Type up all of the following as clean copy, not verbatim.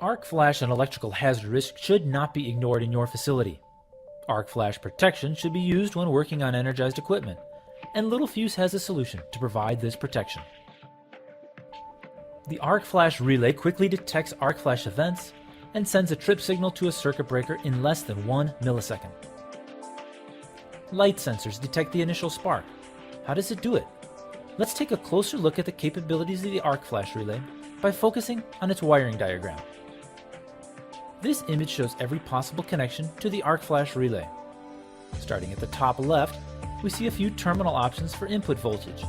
Arc flash and electrical hazard risk should not be ignored in your facility. Arc flash protection should be used when working on energized equipment, and Littelfuse has a solution to provide this protection. The arc flash relay quickly detects arc flash events and sends a trip signal to a circuit breaker in less than 1 millisecond. Light sensors detect the initial spark. How does it do it? Let's take a closer look at the capabilities of the arc flash relay by focusing on its wiring diagram. This image shows every possible connection to the arc flash relay. Starting at the top left, we see a few terminal options for input voltage.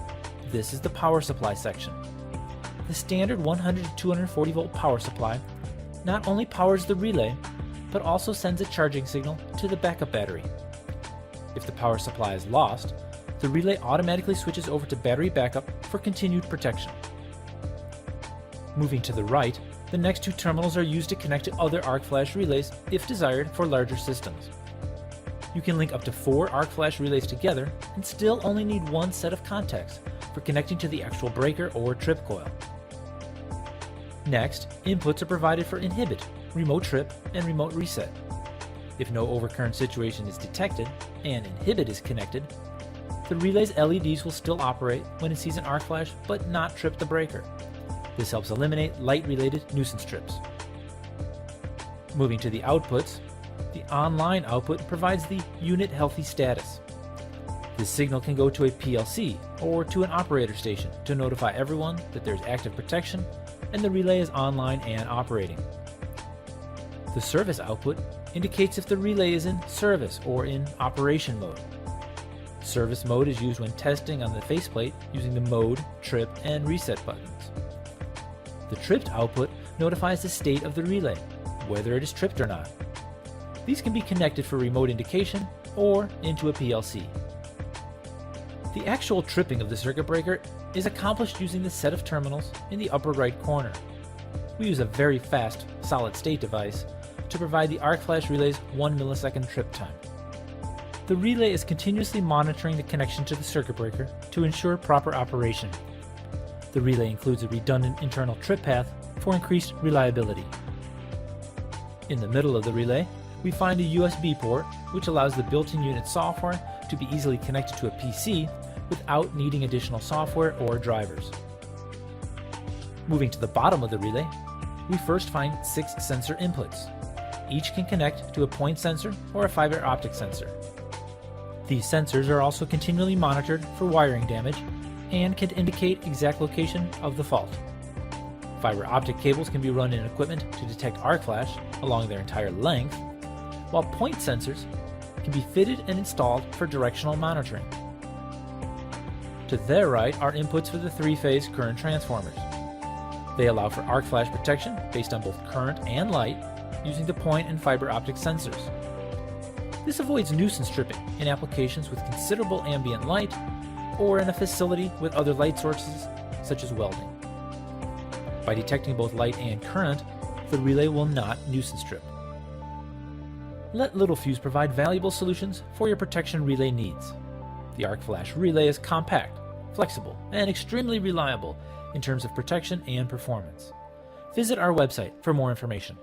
This is the power supply section. The standard 100 to 240 volt power supply not only powers the relay, but also sends a charging signal to the backup battery. If the power supply is lost, the relay automatically switches over to battery backup for continued protection. Moving to the right, the next two terminals are used to connect to other arc flash relays if desired for larger systems. You can link up to 4 arc flash relays together and still only need one set of contacts for connecting to the actual breaker or trip coil. Next, inputs are provided for inhibit, remote trip, and remote reset. If no overcurrent situation is detected and inhibit is connected, the relay's LEDs will still operate when it sees an arc flash but not trip the breaker. This helps eliminate light-related nuisance trips. Moving to the outputs, the online output provides the unit healthy status. This signal can go to a PLC or to an operator station to notify everyone that there's active protection and the relay is online and operating. The service output indicates if the relay is in service or in operation mode. Service mode is used when testing on the faceplate using the mode, trip, and reset buttons. The tripped output notifies the state of the relay, whether it is tripped or not. These can be connected for remote indication or into a PLC. The actual tripping of the circuit breaker is accomplished using the set of terminals in the upper right corner. We use a very fast solid-state device to provide the arc flash relay's 1 millisecond trip time. The relay is continuously monitoring the connection to the circuit breaker to ensure proper operation. The relay includes a redundant internal trip path for increased reliability. In the middle of the relay, we find a USB port, which allows the built-in unit software to be easily connected to a PC without needing additional software or drivers. Moving to the bottom of the relay, we first find 6 sensor inputs. Each can connect to a point sensor or a fiber optic sensor. These sensors are also continually monitored for wiring damage and can indicate exact location of the fault. Fiber optic cables can be run in equipment to detect arc flash along their entire length, while point sensors can be fitted and installed for directional monitoring. To their right are inputs for the 3-phase current transformers. They allow for arc flash protection based on both current and light using the point and fiber optic sensors. This avoids nuisance tripping in applications with considerable ambient light or in a facility with other light sources such as welding. By detecting both light and current, the relay will not nuisance trip. Let Littelfuse provide valuable solutions for your protection relay needs. The arc flash relay is compact, flexible, and extremely reliable in terms of protection and performance. Visit our website for more information.